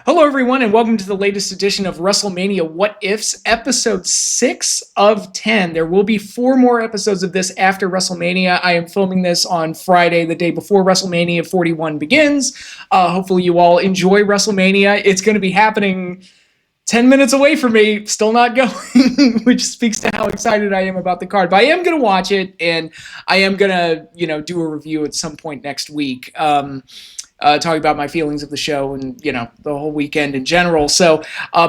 Hello, everyone, and welcome to the latest edition of WrestleMania What Ifs, episode 6 of 10. There will be 4 more episodes of this after WrestleMania. I am filming this on Friday, the day before WrestleMania 41 begins. Hopefully, you all enjoy WrestleMania. It's going to be happening 10 minutes away from me, still not going, which speaks to how excited I am about the card. But I am going to watch it, and I am going to, do a review at some point next week. Talking about my feelings of the show and, the whole weekend in general. So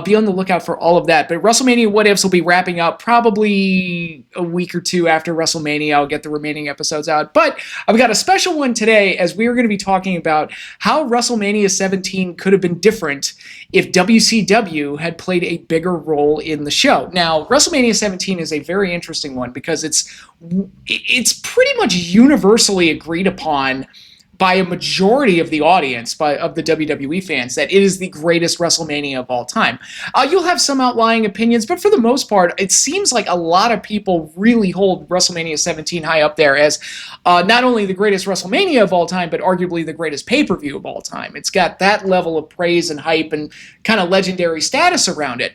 be on the lookout for all of that. But WrestleMania What Ifs will be wrapping up probably a week or two after WrestleMania. I'll get the remaining episodes out. But I've got a special one today as we are going to be talking about how WrestleMania 17 could have been different if WCW had played a bigger role in the show. Now, WrestleMania 17 is a very interesting one because it's pretty much universally agreed upon by a majority of the audience, of the WWE fans, that it is the greatest WrestleMania of all time. You'll have some outlying opinions, but for the most part, it seems like a lot of people really hold WrestleMania 17 high up there as not only the greatest WrestleMania of all time, but arguably the greatest pay-per-view of all time. It's got that level of praise and hype and kind of legendary status around it.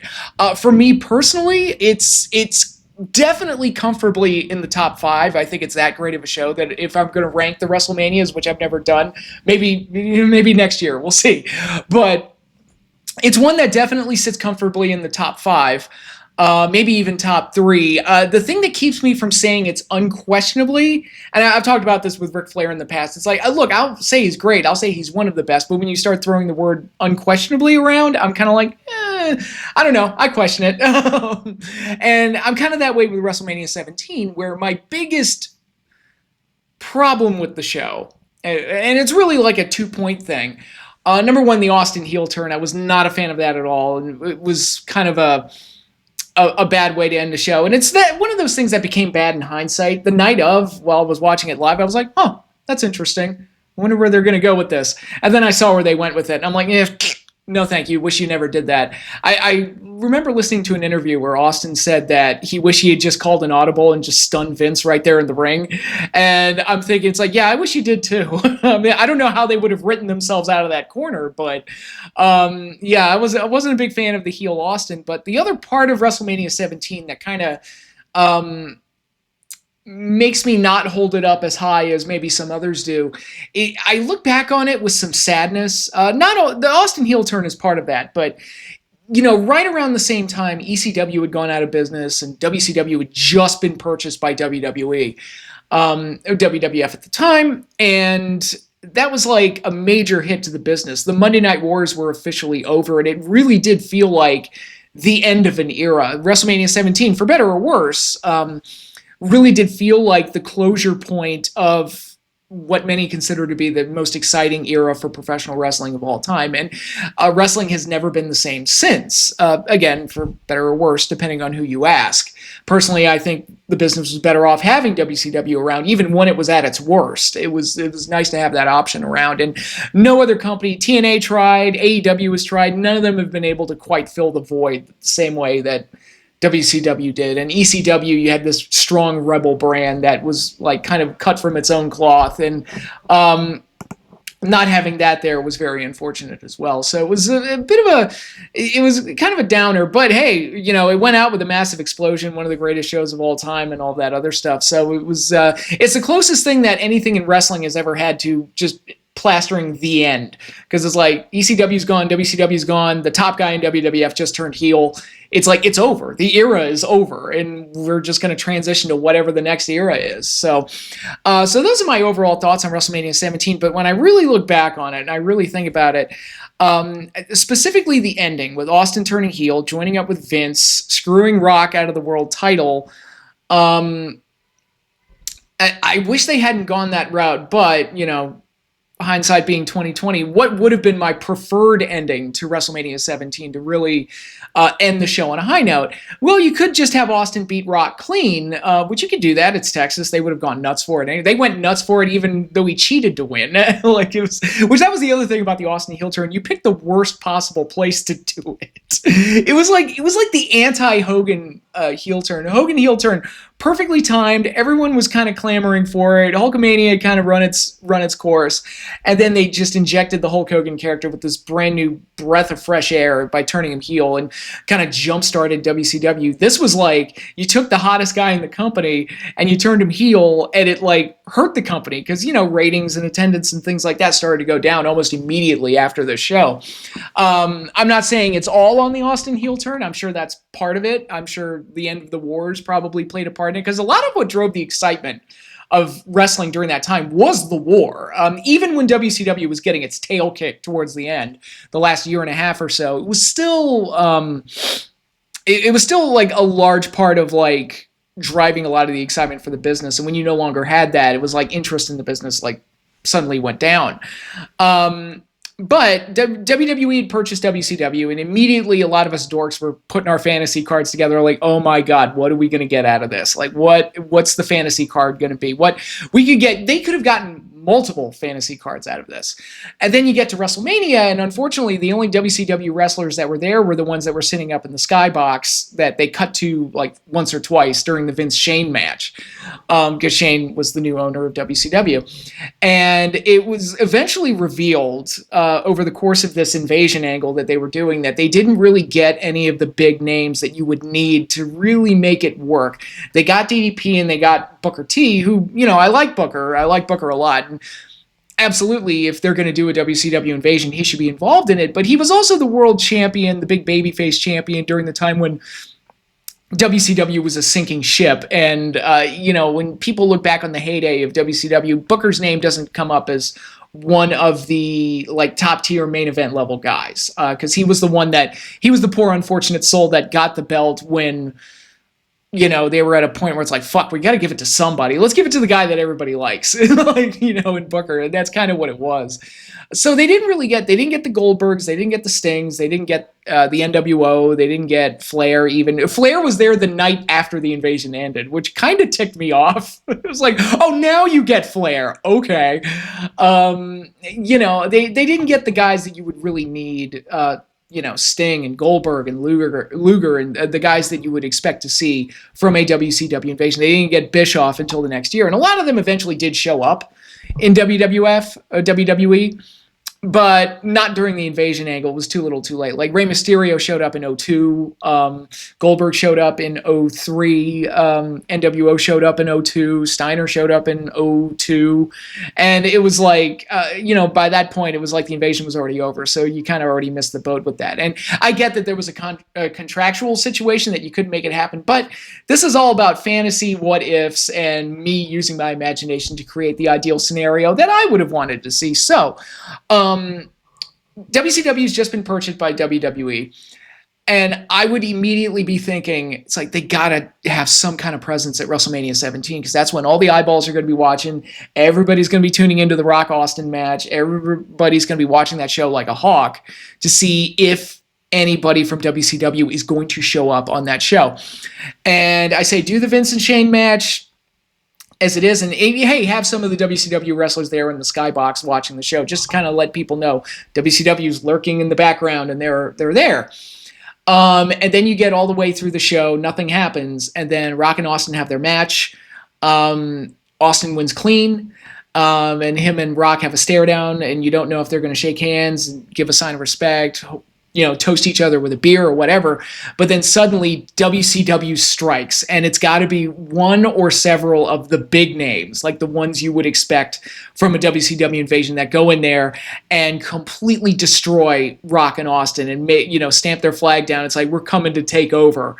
For me personally, it's definitely comfortably in the top 5. I think it's that great of a show that if I'm going to rank the WrestleManias, which I've never done, maybe next year, we'll see. But it's one that definitely sits comfortably in the top 5, maybe even top 3. The thing that keeps me from saying it's unquestionably, and I've talked about this with Ric Flair in the past, it's like, look, I'll say he's great, I'll say he's one of the best, but when you start throwing the word unquestionably around, I'm kind of like, I don't know, I question it. And I'm kind of that way with WrestleMania 17, where my biggest problem with the show, and it's really like a 2-point thing. Number one, the Austin heel turn. I was not a fan of that at all, and it was kind of a bad way to end the show. And it's that one of those things that became bad in hindsight. The night of, while I was watching it live, I was like, oh, that's interesting. I wonder where they're going to go with this. And then I saw where they went with it, and I'm like, no, thank you. Wish you never did that. I remember listening to an interview where Austin said that he wished he had just called an audible and just stunned Vince right there in the ring. And I'm thinking, it's like, yeah, I wish he did too. I mean, I don't know how they would have written themselves out of that corner, but I wasn't a big fan of the heel Austin. But the other part of WrestleMania 17 that kind of makes me not hold it up as high as maybe some others do. I look back on it with some sadness. The Austin heel turn is part of that, but right around the same time, ECW had gone out of business and WCW had just been purchased by WWE, WWF at the time, and that was like a major hit to the business. The Monday Night Wars were officially over, and it really did feel like the end of an era. WrestleMania 17, for better or worse, really did feel like the closure point of what many consider to be the most exciting era for professional wrestling of all time. And wrestling has never been the same since. Again, for better or worse, depending on who you ask. Personally, I think the business was better off having WCW around, even when it was at its worst. It was nice to have that option around. And no other company, TNA tried, AEW has tried, none of them have been able to quite fill the void the same way that WCW did. And ECW, you had this strong rebel brand that was like kind of cut from its own cloth, and not having that there was very unfortunate as well. So it was it was kind of a downer, but hey, it went out with a massive explosion, one of the greatest shows of all time and all that other stuff. So it was, it's the closest thing that anything in wrestling has ever had to just plastering the end, because it's like ECW's gone, WCW's gone, the top guy in WWF just turned heel. It's like, it's over. The era is over, and we're just going to transition to whatever the next era is. So those are my overall thoughts on WrestleMania 17. But when I really look back on it and I really think about it, specifically the ending with Austin turning heel, joining up with Vince, screwing Rock out of the world title, I wish they hadn't gone that route, but, hindsight being 2020, what would have been my preferred ending to WrestleMania 17 to really end the show on a high note? Well, you could just have Austin beat Rock clean, which you could do that. It's Texas. They would have gone nuts for it. They went nuts for it even though he cheated to win. That was the other thing about the Austin heel turn. You picked the worst possible place to do it. It was like the anti-Hogan heel turn. Hogan heel turn, perfectly timed. Everyone was kind of clamoring for it. Hulkamania had kind of run its course, and then they just injected the Hulk Hogan character with this brand new breath of fresh air by turning him heel and kind of jump started WCW. This was like you took the hottest guy in the company and you turned him heel, and it like hurt the company because ratings and attendance and things like that started to go down almost immediately after the show. I'm not saying it's all on the Austin heel turn. I'm sure that's part of it. I'm sure the end of the wars probably played a part in it because a lot of what drove the excitement of wrestling during that time was the war. Even when WCW was getting its tail kicked towards the end, the last year and a half or so, it was still it was still like a large part of like driving a lot of the excitement for the business. And when you no longer had that, it was like interest in the business like suddenly went down. But WWE had purchased WCW, and immediately a lot of us dorks were putting our fantasy cards together like, oh my God, what are we going to get out of this? Like, what's the fantasy card going to be? What we could get, they could have gotten multiple fantasy cards out of this. And then you get to WrestleMania, and unfortunately, the only WCW wrestlers that were there were the ones that were sitting up in the skybox that they cut to like once or twice during the Vince Shane match, because Shane was the new owner of WCW. And it was eventually revealed over the course of this invasion angle that they were doing that they didn't really get any of the big names that you would need to really make it work. They got DDP and they got Booker T, who, I like Booker. I like Booker a lot. And absolutely, if they're going to do a WCW invasion, he should be involved in it. But he was also the world champion, the big babyface champion during the time when WCW was a sinking ship. And, when people look back on the heyday of WCW, Booker's name doesn't come up as one of the like top tier main event level guys. Cause he was the poor unfortunate soul that got the belt when, they were at a point where it's like, fuck, we got to give it to somebody. Let's give it to the guy that everybody likes, in Booker. And that's kind of what it was. So they didn't get the Goldbergs. They didn't get the Stings. They didn't get the NWO. They didn't get Flair even. Flair was there the night after the invasion ended, which kind of ticked me off. It was like, oh, now you get Flair. Okay. They didn't get the guys that you would really need, Sting and Goldberg and Luger and the guys that you would expect to see from a WCW invasion. They didn't get Bischoff until the next year. And a lot of them eventually did show up in WWE, but not during the invasion angle. It was too little too late. Like Rey Mysterio showed up in 2002. Goldberg showed up in 2003. NWO showed up in 2002. Steiner showed up in 2002. And it was like, by that point, it was like the invasion was already over. So you kind of already missed the boat with that. And I get that there was a contractual situation that you couldn't make it happen. But this is all about fantasy, what ifs, and me using my imagination to create the ideal scenario that I would have wanted to see. So, WCW has just been purchased by WWE, and I would immediately be thinking, it's like they got to have some kind of presence at WrestleMania 17 because that's when all the eyeballs are going to be watching. Everybody's going to be tuning into the Rock Austin match. Everybody's going to be watching that show like a hawk to see if anybody from WCW is going to show up on that show. And I say, do the Vince and Shane match as it is, and hey, have some of the WCW wrestlers there in the skybox watching the show, just to kind of let people know WCW's lurking in the background and they're there. And then you get all the way through the show, nothing happens, and then Rock and Austin have their match. Austin wins clean, and him and Rock have a stare down, and you don't know if they're going to shake hands and give a sign of respect, toast each other with a beer or whatever. But then suddenly WCW strikes, and it's got to be one or several of the big names, like the ones you would expect from a WCW invasion that go in there and completely destroy Rock and Austin and stamp their flag down. It's like, we're coming to take over.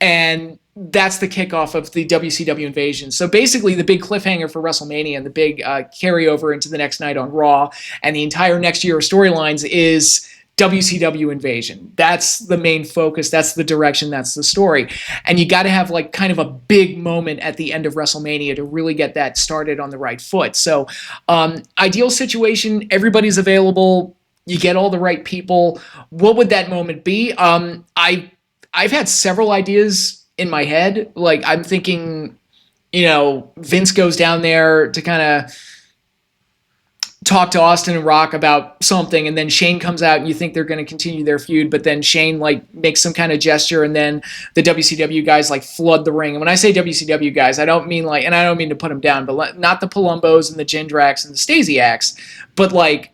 And that's the kickoff of the WCW invasion. So basically the big cliffhanger for WrestleMania and the big carryover into the next night on Raw and the entire next year of storylines is WCW invasion. That's the main focus. That's the direction. That's the story. And you got to have like kind of a big moment at the end of WrestleMania to really get that started on the right foot. So ideal situation, everybody's available. You get all the right people. What would that moment be? I've had several ideas in my head. Like I'm thinking, Vince goes down there to kind of talk to Austin and Rock about something, and then Shane comes out and you think they're going to continue their feud, but then Shane like makes some kind of gesture, and then the WCW guys like flood the ring. And when I say WCW guys, I don't mean like, and I don't mean to put them down, but not the Palumbos and the Jindraks and the Stasiaks, but like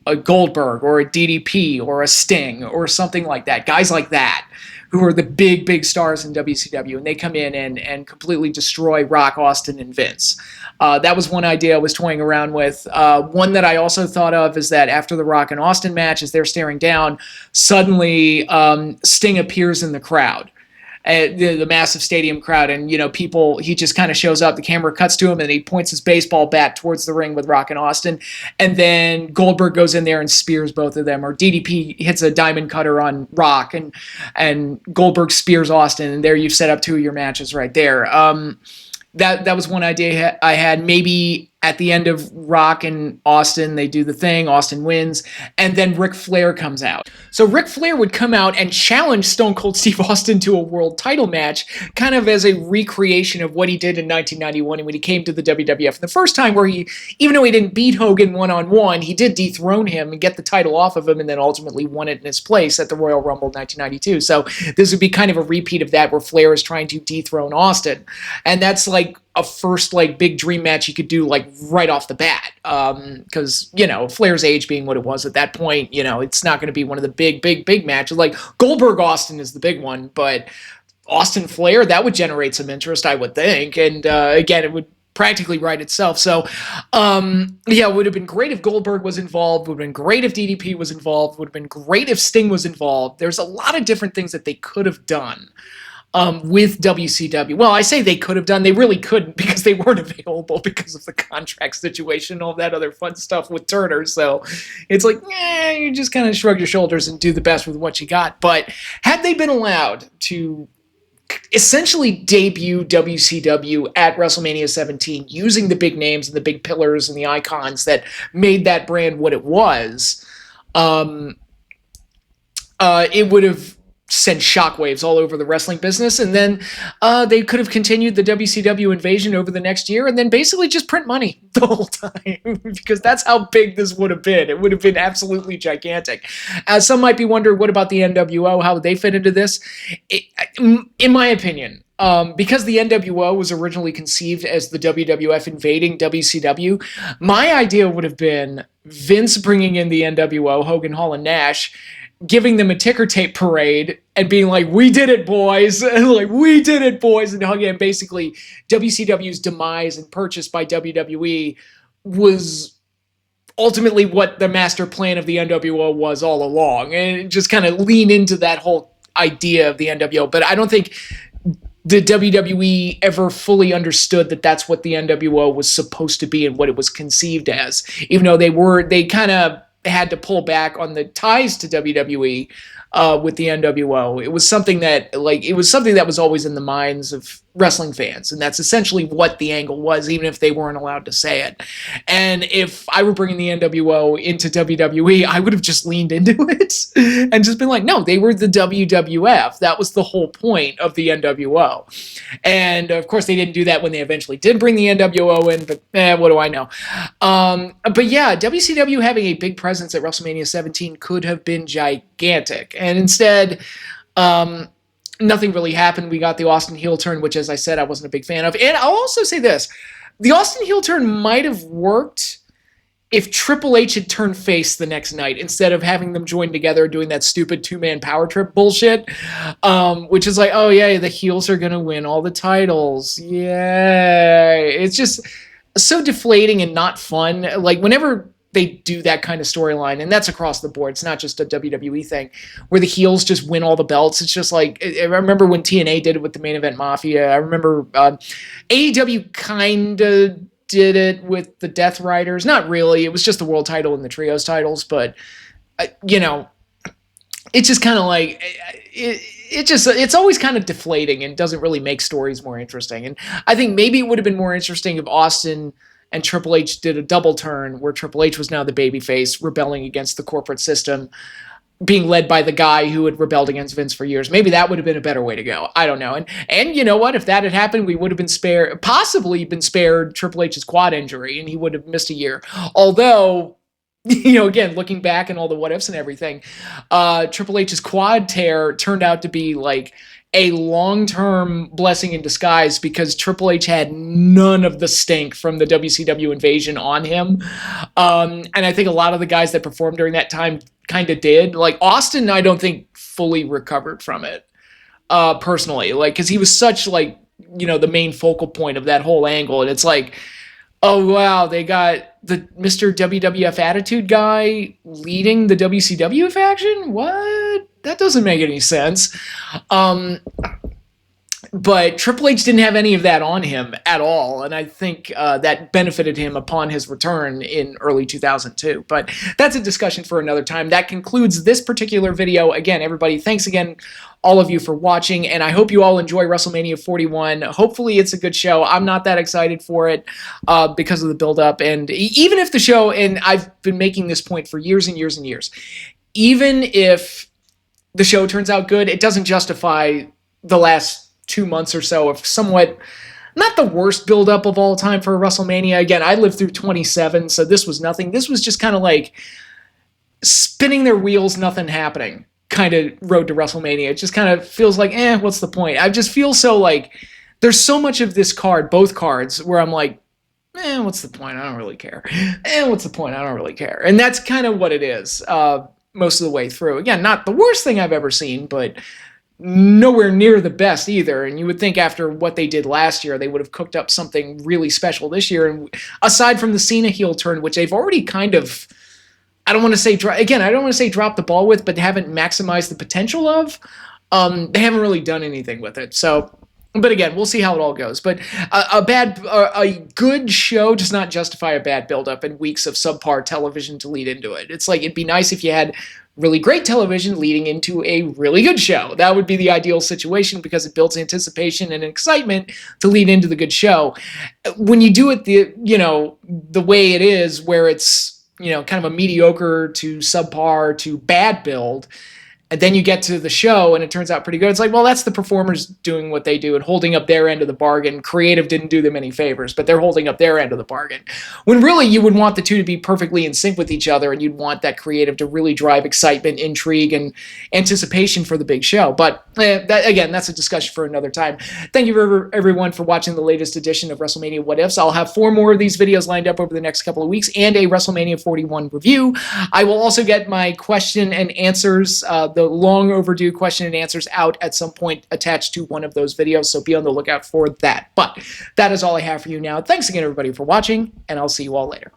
a Goldberg or a DDP or a Sting or something like that. Guys like that who are the big stars in WCW, and they come in and completely destroy Rock, Austin, and Vince. That was one idea I was toying around with. One that I also thought of is that after the Rock and Austin match, as they're staring down, suddenly Sting appears in the crowd. The massive stadium crowd, and people, he just kind of shows up, the camera cuts to him, and he points his baseball bat towards the ring with Rock and Austin, and then Goldberg goes in there and spears both of them, or DDP hits a diamond cutter on Rock, and Goldberg spears Austin, and there you've set up two of your matches right there. That was one idea I had. Maybe at the end of Rock and Austin, they do the thing, Austin wins, and then Ric Flair comes out. So Ric Flair would come out and challenge Stone Cold Steve Austin to a world title match, kind of as a recreation of what he did in 1991 when he came to the WWF the first time, where he, even though he didn't beat Hogan one-on-one, he did dethrone him and get the title off of him, and then ultimately won it in his place at the Royal Rumble 1992. So this would be kind of a repeat of that, where Flair is trying to dethrone Austin. And that's like a first like big dream match you could do like right off the bat, because Flair's age being what it was at that point, it's not going to be one of the big matches. Like Goldberg Austin is the big one, but Austin Flair, that would generate some interest, I would think, and again, it would practically write itself. So it would have been great if Goldberg was involved, would have been great if DDP was involved, would have been great if Sting was involved. There's a lot of different things that they could have done with WCW. Well, I say they could have done. They really couldn't, because they weren't available because of the contract situation and all that other fun stuff with Turner. So it's like, you just kind of shrug your shoulders and do the best with what you got. But had they been allowed to essentially debut WCW at WrestleMania 17 using the big names and the big pillars and the icons that made that brand what it was, it would have sent shockwaves all over the wrestling business, and then they could have continued the WCW invasion over the next year, and then basically just print money the whole time, because that's how big this would have been. It would have been absolutely gigantic. Some might be wondering, what about the NWO? How would they fit into this? In my opinion, because the NWO was originally conceived as the WWF invading WCW, my idea would have been Vince bringing in the NWO, Hogan, Hall, and Nash, giving them a ticker tape parade and being like, we did it, boys. Like, we did it, boys. And again, basically, WCW's demise and purchase by WWE was ultimately what the master plan of the NWO was all along. And just kind of lean into that whole idea of the NWO. But I don't think the WWE ever fully understood that that's what the NWO was supposed to be and what it was conceived as. Even though they kind of had to pull back on the ties to WWE with the NWO. It was something that was always in the minds of wrestling fans, and that's essentially what the angle was, even if they weren't allowed to say it. And if I were bringing the NWO into WWE, I would have just leaned into it and just been like, no, they were the WWF. That was the whole point of the NWO. And of course, they didn't do that when they eventually did bring the NWO in, but what do I know? But yeah, WCW having a big presence at WrestleMania 17 could have been gigantic. And instead, nothing really happened. We got the Austin heel turn, which, as I said, I wasn't a big fan of. And I'll also say this. The Austin heel turn might have worked if Triple H had turned face the next night instead of having them join together doing that stupid two-man power trip bullshit, which is like, oh, yeah, the heels are going to win all the titles. Yay. It's just so deflating and not fun. Like, whenever they do that kind of storyline, and that's across the board. It's not just a WWE thing where the heels just win all the belts. It's just like, I remember when TNA did it with the Main Event Mafia. I remember AEW kind of did it with the Death Riders. Not really. It was just the world title and the trios titles, but it's just kind of like, it's always kind of deflating and doesn't really make stories more interesting. And I think maybe it would have been more interesting if Austin and Triple H did a double turn where Triple H was now the babyface rebelling against the corporate system, being led by the guy who had rebelled against Vince for years. Maybe that would have been a better way to go. I don't know. And you know what? If that had happened, we would have been possibly been spared Triple H's quad injury, and he would have missed a year. Although, you know, again, looking back and all the what ifs and everything, Triple H's quad tear turned out to be like a long-term blessing in disguise, because Triple H had none of the stink from the WCW invasion on him. And I think a lot of the guys that performed during that time kind of did. Like Austin, I don't think fully recovered from it, personally. Like, because he was such, like, you know, the main focal point of that whole angle. And it's like, oh, wow, they got the Mr. WWF Attitude guy leading the WCW faction? What? That doesn't make any sense. But Triple H didn't have any of that on him at all, and I think that benefited him upon his return in early 2002. But that's a discussion for another time. That concludes this particular video. Again, everybody, thanks again, all of you, for watching, and I hope you all enjoy WrestleMania 41. Hopefully it's a good show. I'm not that excited for it because of the build-up, and even if the show, and I've been making this point for years and years and years, even if the show turns out good, it doesn't justify the last 2 months or so of somewhat, not the worst build-up of all time for WrestleMania. Again, I lived through 27, so this was nothing. This was just kind of like spinning their wheels, nothing happening kind of road to WrestleMania. It just kind of feels like, what's the point? I just feel so like there's so much of this card, both cards, where I'm like, what's the point? I don't really care. What's the point? I don't really care. And that's kind of what it is most of the way through. Again, not the worst thing I've ever seen, but nowhere near the best either. And you would think after what they did last year, they would have cooked up something really special this year. And aside from the Cena heel turn, which they've already kind of, I don't want to say drop the ball with, but haven't maximized the potential of, they haven't really done anything with it. So, but again, we'll see how it all goes. But a good show does not justify a bad buildup and weeks of subpar television to lead into it. It's like, it'd be nice if you had really great television leading into a really good show. That would be the ideal situation, because it builds anticipation and excitement to lead into the good show. When you do it the way it is, where it's, kind of a mediocre to subpar to bad build, and then you get to the show and it turns out pretty good. It's like, well, that's the performers doing what they do and holding up their end of the bargain. Creative didn't do them any favors, but they're holding up their end of the bargain. When really you would want the two to be perfectly in sync with each other, and you'd want that creative to really drive excitement, intrigue, and anticipation for the big show. But that's a discussion for another time. Thank you everyone for watching the latest edition of WrestleMania What Ifs. I'll have 4 more of these videos lined up over the next couple of weeks, and a WrestleMania 41 review. I will also get my question and answers, the long overdue question and answers, out at some point attached to one of those videos, so be on the lookout for that. But that is all I have for you now. Thanks again, everybody, for watching, and I'll see you all later.